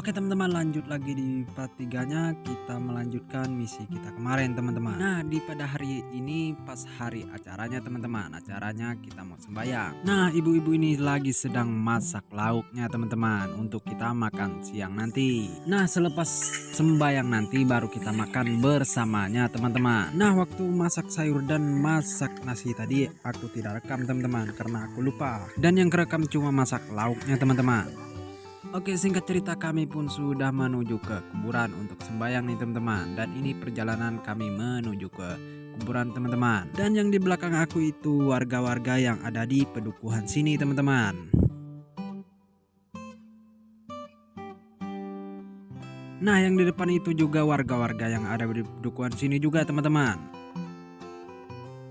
Oke teman-teman, lanjut lagi di part 3-nya, kita melanjutkan misi kita kemarin teman-teman. Nah, pada hari ini pas hari acaranya teman-teman, acaranya kita mau sembahyang. Nah, ibu-ibu ini lagi sedang masak lauknya teman-teman untuk kita makan siang nanti. Nah, selepas sembahyang nanti baru kita makan bersamanya teman-teman. Nah, waktu masak sayur dan masak nasi tadi aku tidak rekam teman-teman karena aku lupa. Dan yang kerekam cuma masak lauknya teman-teman. Oke, singkat cerita kami pun sudah menuju ke kuburan untuk sembahyang nih teman-teman. Dan ini perjalanan kami menuju ke kuburan teman-teman. Dan yang di belakang aku itu warga-warga yang ada di pedukuhan sini teman-teman. Nah, yang di depan itu juga warga-warga yang ada di pedukuhan sini juga teman-teman.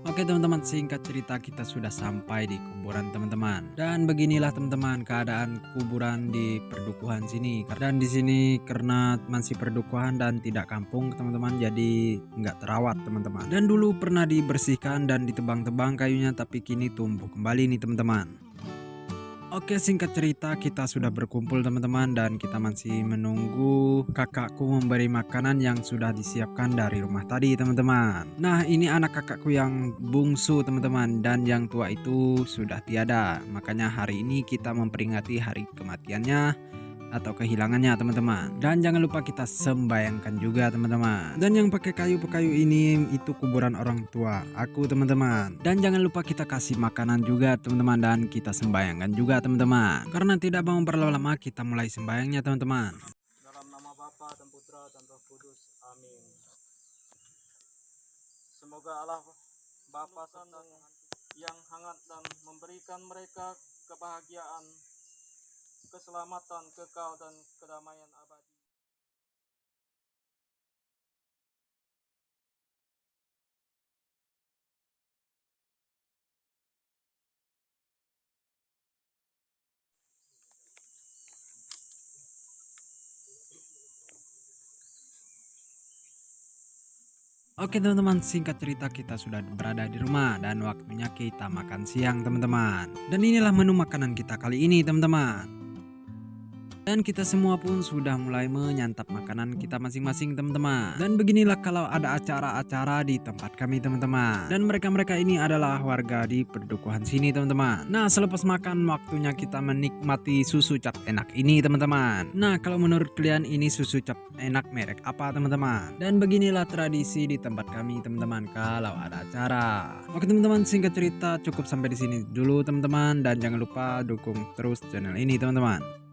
Oke teman-teman, singkat cerita kita sudah sampai di kuburan teman-teman. Dan beginilah teman-teman keadaan kuburan di perdukuhan sini. Dan di sini karena masih perdukuhan dan tidak kampung teman-teman, jadi nggak terawat teman-teman. Dan dulu pernah dibersihkan dan ditebang-tebang kayunya, tapi kini tumbuh kembali nih teman-teman. Oke, singkat cerita kita sudah berkumpul teman-teman dan kita masih menunggu kakakku memberi makanan yang sudah disiapkan dari rumah tadi teman-teman. Nah, ini anak kakakku yang bungsu teman-teman, dan yang tua itu sudah tiada. Makanya hari ini kita memperingati hari kematiannya atau kehilangannya teman-teman. Dan jangan lupa kita sembayangkan juga teman-teman. Dan yang pakai kayu-kayu ini itu kuburan orang tua aku teman-teman. Dan jangan lupa kita kasih makanan juga teman-teman, dan kita sembayangkan juga teman-teman. Karena tidak mau berlama-lama, kita mulai sembayangnya teman-teman. Dalam nama Bapa dan Putra dan Roh Kudus. Amin. Semoga Allah Bapa serta yang hangat dan memberikan mereka kebahagiaan, keselamatan kekal dan kedamaian abadi. Oke teman-teman, singkat cerita kita sudah berada di rumah dan waktunya kita makan siang teman-teman. Dan inilah menu makanan kita kali ini teman-teman. Dan kita semua pun sudah mulai menyantap makanan kita masing-masing teman-teman. Dan beginilah kalau ada acara-acara di tempat kami teman-teman. Dan mereka-mereka ini adalah warga di perdukuhan sini teman-teman. Nah, selepas makan waktunya kita menikmati susu cap enak ini teman-teman. Nah, kalau menurut kalian ini susu cap enak merek apa teman-teman? Dan beginilah tradisi di tempat kami teman-teman kalau ada acara. Oke teman-teman, singkat cerita cukup sampai di sini dulu teman-teman, dan jangan lupa dukung terus channel ini teman-teman.